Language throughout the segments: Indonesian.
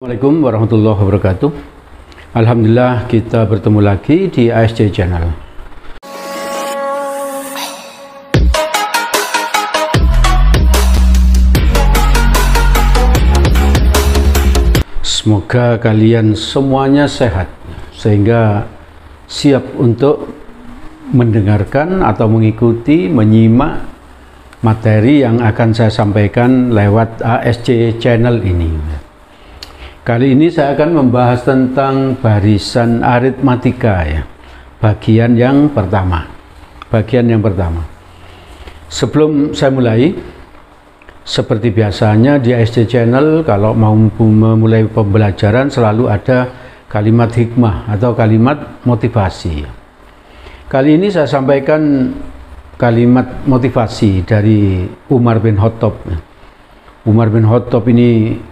Assalamualaikum warahmatullahi wabarakatuh. Alhamdulillah kita bertemu lagi di ASJ Channel. Semoga kalian semuanya sehat sehingga siap untuk mendengarkan atau mengikuti, menyimak materi yang akan saya sampaikan lewat ASJ Channel ini. Kali ini saya akan membahas tentang barisan aritmatika ya. Bagian yang pertama. Sebelum saya mulai, seperti biasanya di ASJ Channel kalau mau memulai pembelajaran selalu ada kalimat hikmah atau kalimat motivasi. Kali ini saya sampaikan kalimat motivasi dari Umar bin Khattab. Umar bin Khattab ini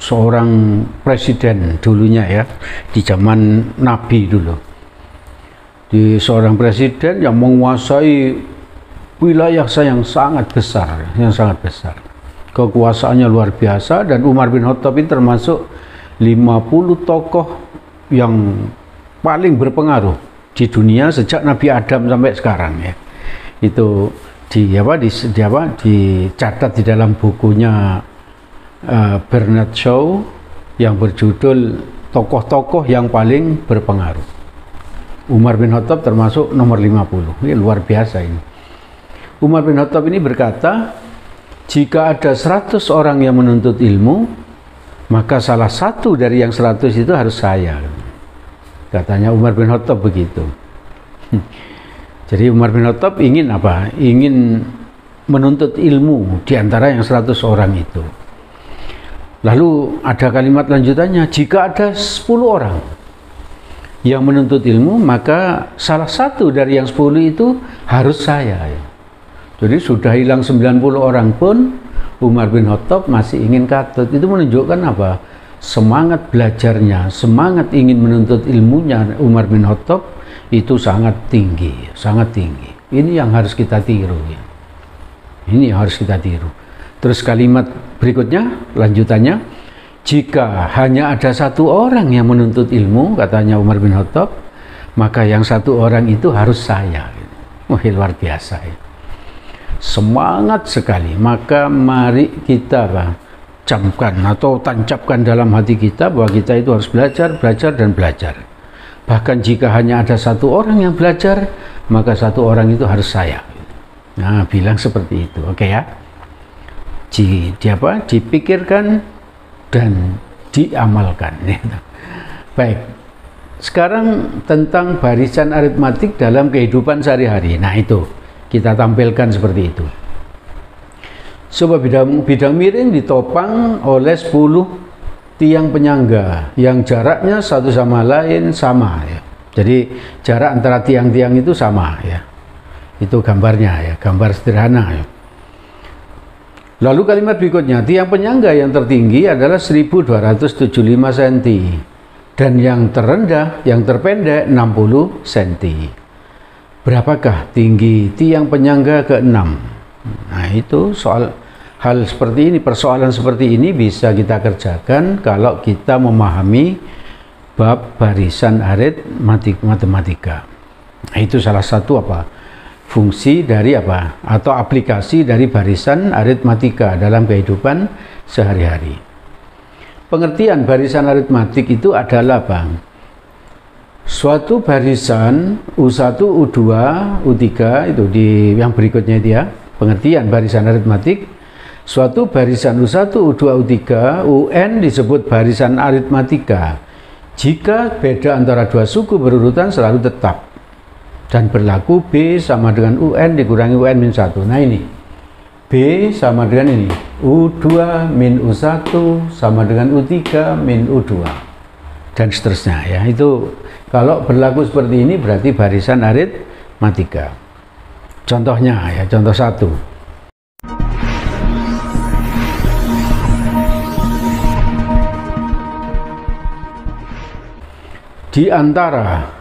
seorang presiden dulunya ya, di zaman Nabi dulu. Di seorang presiden yang menguasai wilayah yang sangat besar, Kekuasaannya luar biasa, dan Umar bin Khattab ini termasuk 50 tokoh yang paling berpengaruh di dunia sejak Nabi Adam sampai sekarang ya. Itu dicatat di dalam bukunya Bernard Shaw yang berjudul Tokoh-tokoh yang paling berpengaruh. Umar bin Khattab termasuk nomor 50. Ini luar biasa ini. Umar bin Khattab ini berkata, jika ada 100 orang yang menuntut ilmu, maka salah satu dari yang 100 itu harus saya. Katanya Umar bin Khattab begitu. Jadi Umar bin Khattab ingin apa? Ingin menuntut ilmu di antara yang 100 orang itu. Lalu ada kalimat lanjutannya, jika ada 10 orang yang menuntut ilmu, maka salah satu dari yang 10 itu harus saya. Jadi sudah hilang 90 orang pun Umar bin Khattab masih ingin katut. Itu menunjukkan apa? Semangat belajarnya, semangat ingin menuntut ilmunya Umar bin Khattab itu sangat tinggi, sangat tinggi. Ini yang harus kita tiru ya. Ini yang harus kita tiru. Terus kalimat berikutnya, lanjutannya, jika hanya ada 1 orang yang menuntut ilmu, katanya Umar bin Khattab, maka yang 1 orang itu harus saya. Wah, luar biasa ya. Semangat sekali. Maka mari kita camkan atau tancapkan dalam hati kita bahwa kita itu harus belajar, dan belajar. Bahkan jika hanya ada 1 orang yang belajar, maka 1 orang itu harus saya. Nah, bilang seperti itu, oke ya. Dipikirkan dan diamalkan. Baik, sekarang tentang barisan aritmatik dalam kehidupan sehari-hari. Nah, itu kita tampilkan seperti itu. Sebuah bidang miring ditopang oleh 10 tiang penyangga yang jaraknya satu sama lain sama ya. Jadi jarak antara tiang-tiang itu sama ya. Itu gambarnya ya, gambar sederhana ya. Lalu kalimat berikutnya, tiang penyangga yang tertinggi adalah 1275 cm dan yang terendah, yang terpendek 60 cm. Berapakah tinggi tiang penyangga ke-6? Nah, itu persoalan seperti ini bisa kita kerjakan kalau kita memahami bab barisan aritmatika. Nah, itu salah satu fungsi dari atau aplikasi dari barisan aritmatika dalam kehidupan sehari-hari. Pengertian barisan aritmatik itu adalah suatu barisan U1, U2, U3 itu di yang berikutnya dia. Pengertian barisan aritmatik, suatu barisan U1, U2, U3, UN disebut barisan aritmatika jika beda antara 2 suku berurutan selalu tetap dan berlaku B sama dengan UN dikurangi UN min 1. Nah, ini B sama dengan ini U2 min U1 sama dengan U3 min U2 dan seterusnya ya. Itu kalau berlaku seperti ini berarti barisan aritmatika. Contohnya ya, contoh 1. Di antara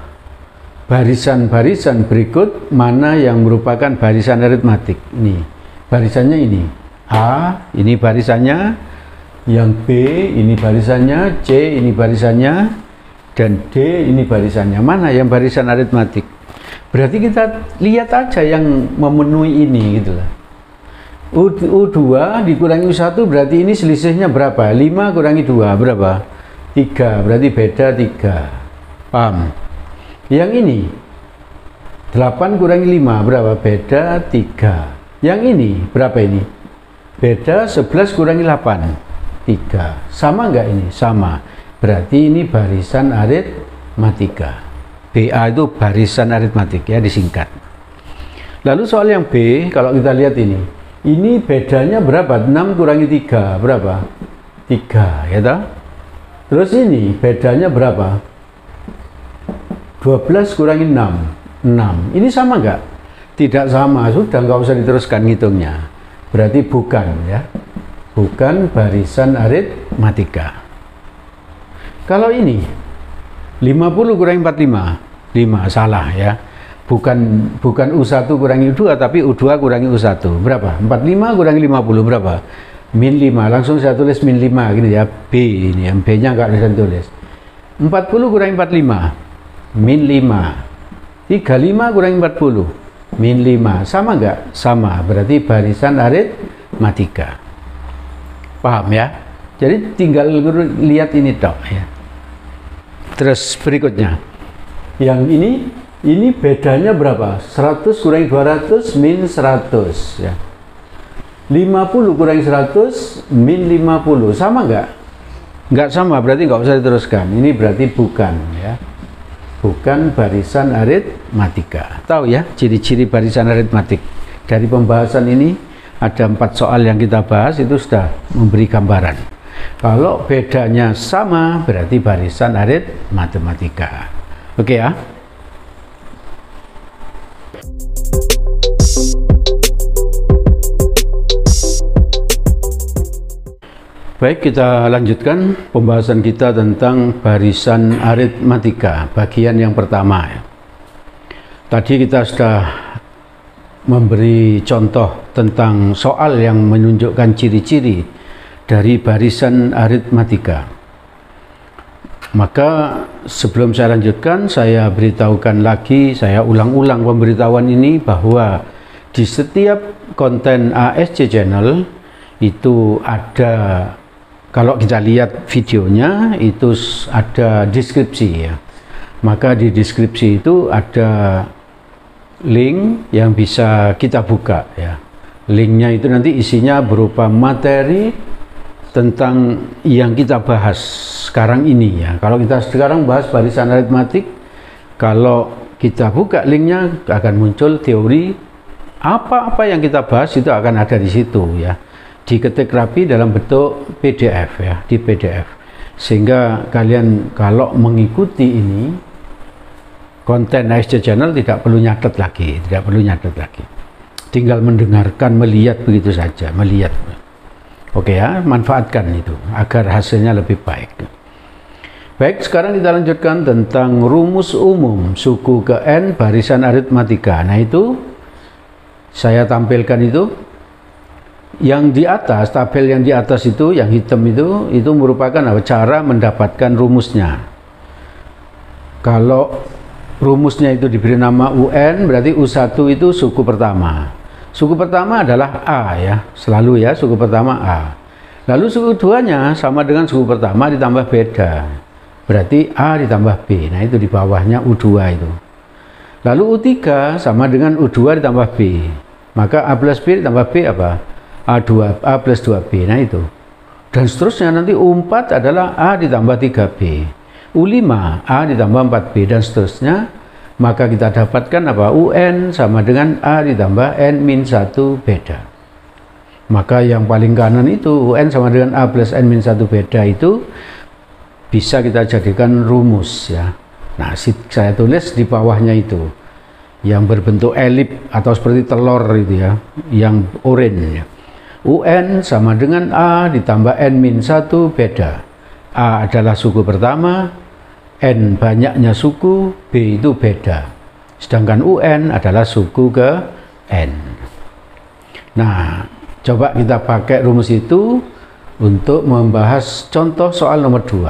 barisan-barisan berikut mana yang merupakan barisan aritmatik? Ini barisannya ini A, ini barisannya Yang B ini barisannya, C ini barisannya, dan D ini barisannya. Mana yang barisan aritmatik? Berarti kita lihat aja yang memenuhi ini gitu lah. U2 dikurangi U1 berarti ini selisihnya berapa? 5 kurangi 2 berapa? 3, berarti beda 3. Paham? Yang ini 8 kurangi 5 berapa? Beda 3. Yang ini berapa ini? Beda 11 kurangi 8. 3. Sama enggak ini? Sama. Berarti ini barisan aritmatika. BA itu barisan aritmatik ya, disingkat. Lalu soal yang B, kalau kita lihat ini bedanya berapa? 6 kurangi 3 berapa? 3 ya toh? Terus ini bedanya berapa? 12 kurangi 6 6. Ini sama enggak? Tidak sama, sudah nggak usah diteruskan ngitungnya. Berarti bukan ya. Bukan barisan aritmatika. Kalau ini 50 kurangi 45 5, salah ya. Bukan U1 kurangi U2 tapi U2 kurangi U1 berapa? 45 kurangi 50 berapa? Min 5. Langsung saya tulis min 5 gini ya. B ini yang B nya nggak bisa tulis. 40 kurangi 45 min 5. 35 kurangi 40 min 5. Sama nggak? Sama. Berarti barisan aritmatika. Paham ya? Jadi tinggal lihat ini tok ya. Terus berikutnya. Yang ini bedanya berapa? 100 kurangi 200 min 100 ya. 50 kurangi 100 min 50. Sama nggak? Nggak sama, berarti nggak usah diteruskan. Ini berarti bukan ya. Bukan barisan aritmatika. Tahu ya ciri-ciri barisan aritmatik. Dari pembahasan ini ada 4 soal yang kita bahas, itu sudah memberi gambaran. Kalau bedanya sama berarti barisan aritmatika. Oke ya. Baik, kita lanjutkan pembahasan kita tentang barisan aritmatika, bagian yang pertama ya. Tadi kita sudah memberi contoh tentang soal yang menunjukkan ciri-ciri dari barisan aritmatika. Maka sebelum saya lanjutkan, saya beritahukan lagi, saya ulang-ulang pemberitahuan ini bahwa di setiap konten ASC Channel itu ada, kalau kita lihat videonya itu ada deskripsi ya. Maka di deskripsi itu ada link yang bisa kita buka ya. Linknya itu nanti isinya berupa materi tentang yang kita bahas sekarang ini ya. Kalau kita sekarang bahas barisan aritmatik, kalau kita buka linknya akan muncul teori apa-apa yang kita bahas itu akan ada di situ ya. Diketik rapi dalam bentuk PDF ya, di PDF. Sehingga kalian kalau mengikuti ini konten ASC Channel tidak perlu nyatet lagi, tinggal mendengarkan, melihat begitu saja, melihat. Oke ya, manfaatkan itu agar hasilnya lebih baik. Baik, sekarang kita lanjutkan tentang rumus umum suku ke N barisan aritmatika. Nah itu saya tampilkan itu. Yang di atas, tabel yang di atas itu, yang hitam itu merupakan cara mendapatkan rumusnya. Kalau rumusnya itu diberi nama UN, berarti U1 itu suku pertama. Suku pertama adalah A ya, selalu ya, suku pertama A. Lalu suku keduanya sama dengan suku pertama ditambah beda. Berarti A ditambah B. Nah itu di bawahnya U2 itu. Lalu U3 sama dengan U2 ditambah B. Maka A plus B ditambah B apa? A plus 2B. Nah itu. Dan seterusnya nanti U4 adalah A ditambah 3B. U5 A ditambah 4B dan seterusnya. Maka kita dapatkan apa? UN sama dengan A ditambah N-1 beda. Maka yang paling kanan itu UN sama dengan A plus N-1 beda itu bisa kita jadikan rumus ya. Nah saya tulis di bawahnya itu yang berbentuk elip atau seperti telur itu ya, yang oranye. UN sama dengan A ditambah N-1 beda. A adalah suku pertama, N banyaknya suku, B itu beda. Sedangkan UN adalah suku ke N. Nah, coba kita pakai rumus itu. untuk membahas contoh soal nomor 2.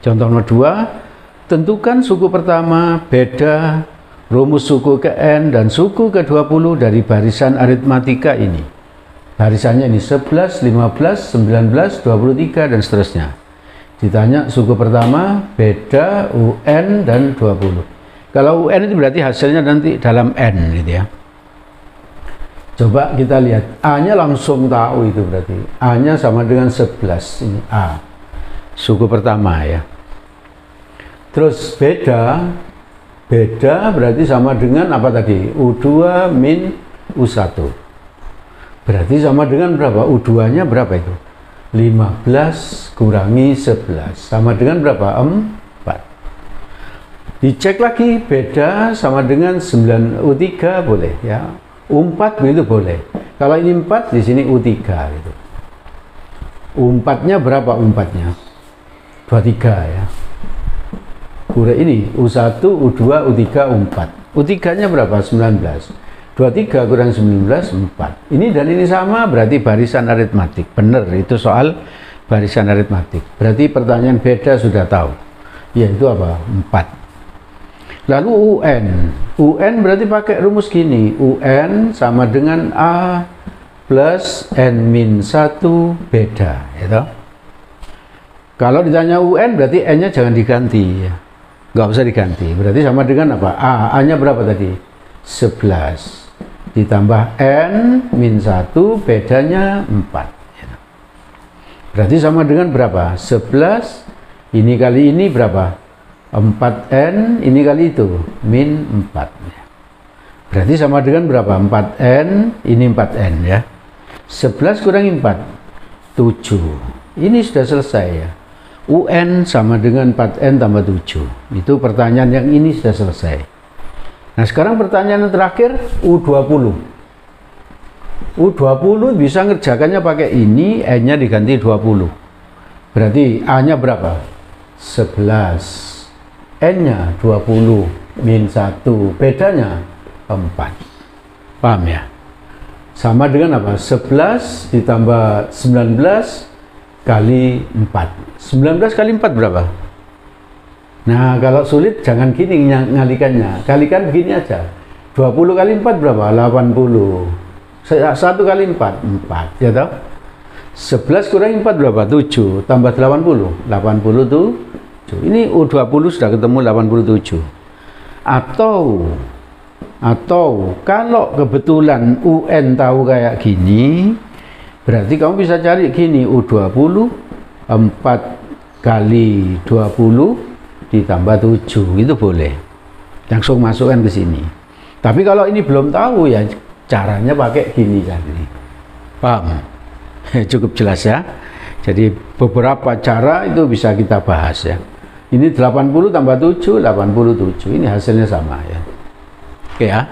Contoh nomor 2, tentukan suku pertama, beda, rumus suku ke-n dan suku ke-20 dari barisan aritmatika ini. Barisannya ini 11, 15, 19, 23, dan seterusnya. Ditanya suku pertama, beda, UN, dan 20. Kalau UN itu berarti hasilnya nanti dalam N gitu ya. Coba kita lihat, A-nya langsung tahu itu berarti. A-nya sama dengan 11, ini A. Suku pertama ya. Terus beda berarti sama dengan apa tadi? U2 min U1. Berarti sama dengan berapa? U2-nya berapa itu? 15 kurangi 11 sama dengan berapa? 4. Dicek lagi, beda sama dengan 9 U3 boleh ya. U4 begitu boleh. Kalau ini 4 di sini U3 gitu. U4-nya berapa U4-nya? 23 ya. Kurang ini U1, U2, U3, U4. U3-nya berapa? 19. 23 kurang 19, 4. Ini dan ini sama berarti barisan aritmatik. Benar, itu soal barisan aritmatik. Berarti pertanyaan beda sudah tahu. Yaitu apa? 4. Lalu UN. UN berarti pakai rumus gini. UN sama dengan A plus N min 1 beda. Gitu. Kalau ditanya UN berarti N-nya jangan diganti. Ya. Nggak usah diganti. Berarti sama dengan apa? A-nya berapa tadi? 11. Ditambah N min 1 bedanya 4. Berarti sama dengan berapa? 11 ini kali ini berapa? 4N ini kali itu min 4. Berarti sama dengan berapa? 4N ini 4N ya. 11 kurangi 4 7. Ini sudah selesai ya. UN sama dengan 4N tambah 7. Itu pertanyaan yang ini sudah selesai. Nah sekarang pertanyaan yang terakhir U20. U20 bisa ngerjakannya pakai ini, N-nya diganti 20. Berarti A-nya berapa? 11. N-nya 20 min 1. Bedanya 4. Paham ya? Sama dengan apa? 11 ditambah 19 kali 4. 19 kali 4 berapa? Nah, kalau sulit jangan gini ngalikannya. Kalikan begini aja. 20 kali 4 berapa? 80. 1 kali 4, 4. Ya tahu? 11 kurangi 4 berapa? 7. Tambah 80. 87. Ini U20 sudah ketemu 87. Atau kalau kebetulan UN tahu kayak gini, berarti kamu bisa cari gini. U20 4 kali 20 ditambah 7, itu boleh langsung masukkan ke sini. Tapi kalau ini belum tahu ya caranya pakai gini tadi. Paham? Cukup jelas ya. Jadi beberapa cara itu bisa kita bahas ya. Ini 80 tambah 7, 87. Ini hasilnya sama ya. Oke ya.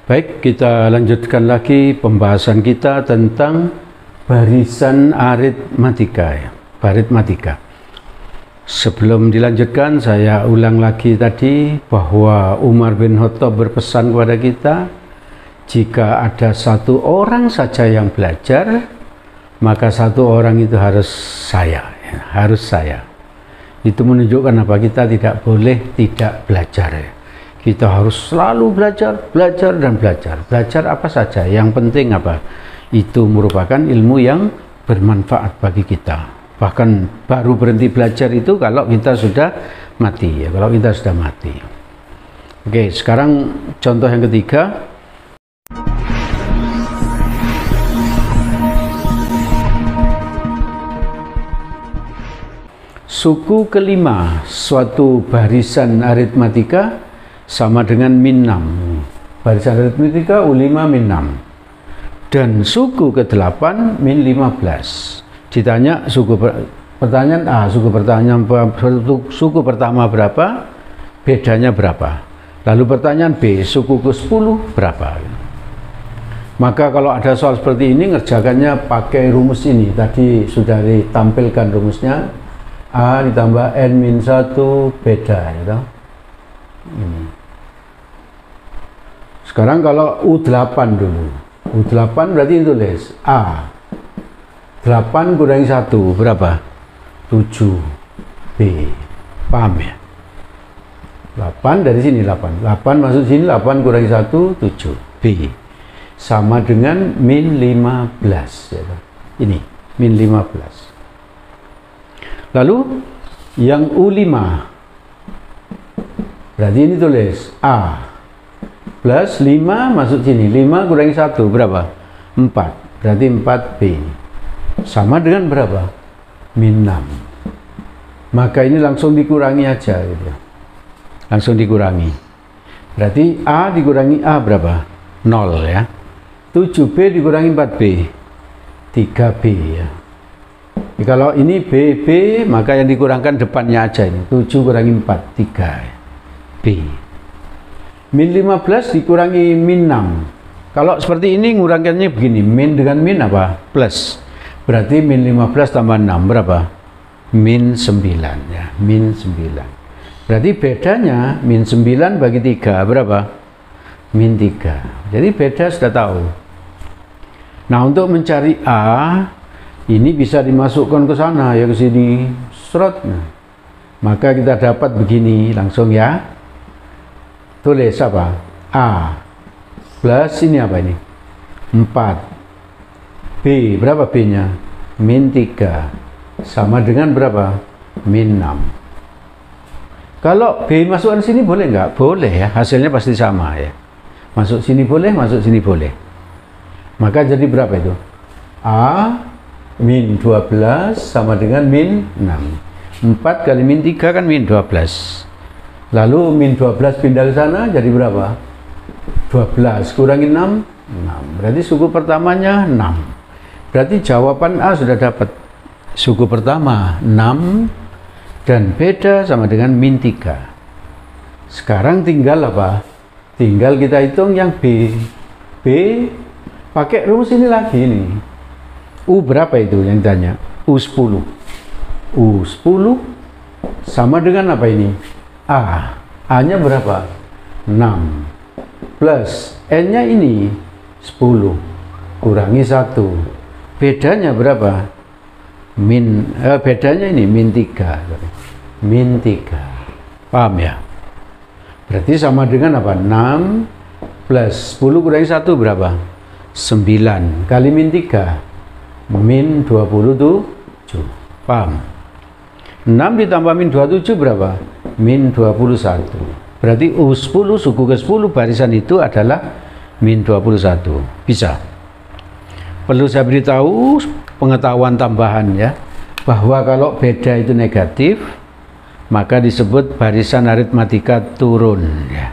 Baik, kita lanjutkan lagi pembahasan kita tentang barisan aritmatika ya, aritmatika. Sebelum dilanjutkan, saya ulang lagi tadi bahwa Umar bin Khattab berpesan kepada kita, jika ada satu orang saja yang belajar, maka satu orang itu harus saya, ya, harus saya. Itu menunjukkan apa? Kita tidak boleh tidak belajar ya. Kita harus selalu belajar, belajar dan belajar. Belajar apa saja, yang penting apa? Itu merupakan ilmu yang bermanfaat bagi kita. Bahkan baru berhenti belajar itu kalau kita sudah mati ya, kalau kita sudah mati. Oke, sekarang contoh yang ketiga. Suku kelima suatu barisan aritmatika sama dengan min 6. Barisan aritmatika U5 min 6. Dan suku ke-8 min 15. Ditanya pertanyaan A, suku pertama berapa, bedanya berapa. Lalu pertanyaan B, suku ke-10 berapa. Maka kalau ada soal seperti ini, ngerjakannya pakai rumus ini. Tadi sudah ditampilkan rumusnya. A ditambah N-1 beda ya. Ini. Sekarang kalau U8 dulu. U8 berarti tulis A 8 kurangi 1 berapa? 7 B. Paham ya? 8 dari sini 8 masuk sini, 8 kurangi 1 7 B sama dengan min 15 ya. Ini min 15. Lalu yang U5 berarti ini tulis A plus 5 masuk sini, 5 kurangi 1 berapa? 4, berarti 4B sama dengan berapa? Min 6. Maka ini langsung dikurangi aja gitu. Langsung dikurangi, berarti A dikurangi A berapa? 0 ya. 7B dikurangi 4B 3B ya. Kalau ini B, maka yang dikurangkan depannya aja ini. 7 kurangi 4, 3 ya. B. Min 15 dikurangi min 6. Kalau seperti ini ngurangkannya begini, min dengan min apa? Plus. Berarti min 15 tambah 6 berapa? Min 9 ya, min 9. Berarti bedanya min 9 bagi 3 berapa? Min 3. Jadi beda sudah tahu. Nah, untuk mencari A ini bisa dimasukkan ke sana ya, ke sini serot. Maka kita dapat begini langsung ya. Tulis apa? A plus ini apa ini? 4 B berapa B nya? Min 3 sama dengan berapa? Min 6. Kalau B masukkan sini boleh nggak? Boleh ya, hasilnya pasti sama ya. Masuk sini boleh, masuk sini boleh. Maka jadi berapa itu? A min 12 sama dengan min 6. 4 kali min 3 kan min 12. Lalu min 12 pindah ke sana jadi berapa? 12 kurangi 6, 6. Berarti suku pertamanya 6. Berarti jawaban A sudah dapat. Suku pertama 6 dan beda sama dengan min 3. Sekarang tinggal apa? Tinggal kita hitung yang B. B pakai rumus ini lagi nih. U berapa itu yang ditanya? U10. U10 sama dengan apa ini? A. A-nya berapa? 6. Plus N-nya ini 10. Kurangi 1. Bedanya berapa? Bedanya ini min 3. Min 3. Paham ya? Berarti sama dengan apa? 6 plus 10 kurangi 1 berapa? 9 kali min 3 min 27. Paham? 6 ditambah min 27 berapa? Min 21. Berarti U10 suku ke-10 barisan itu adalah min 21. Bisa. Perlu saya beritahu pengetahuan tambahan ya, bahwa kalau beda itu negatif maka disebut barisan aritmatika turun ya.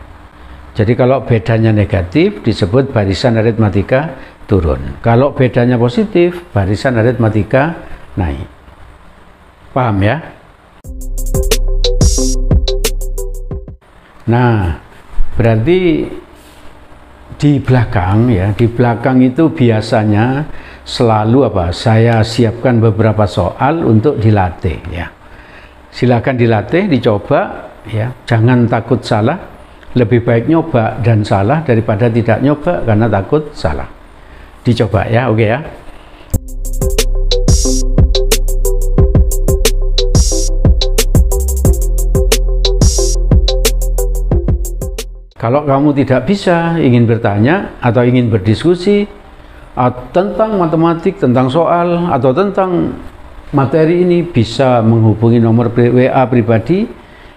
Jadi kalau bedanya negatif disebut barisan aritmatika turun. Kalau bedanya positif barisan aritmatika naik. Paham ya? Nah, berarti di belakang ya, di belakang itu biasanya selalu apa? Saya siapkan beberapa soal untuk dilatih ya. Silakan dilatih, dicoba ya. Jangan takut salah. Lebih baik nyoba dan salah daripada tidak nyoba karena takut salah. Dicoba ya, oke ya. Kalau kamu tidak bisa, ingin bertanya atau ingin berdiskusi tentang matematik, tentang soal atau tentang materi ini, bisa menghubungi nomor WA pribadi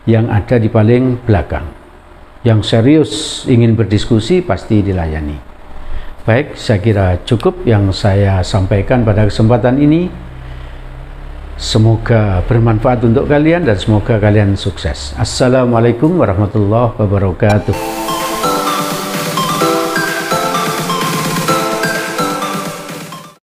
yang ada di paling belakang. Yang serius ingin berdiskusi pasti dilayani. Baik, saya kira cukup yang saya sampaikan pada kesempatan ini. Semoga bermanfaat untuk kalian dan semoga kalian sukses. Assalamualaikum warahmatullahi wabarakatuh.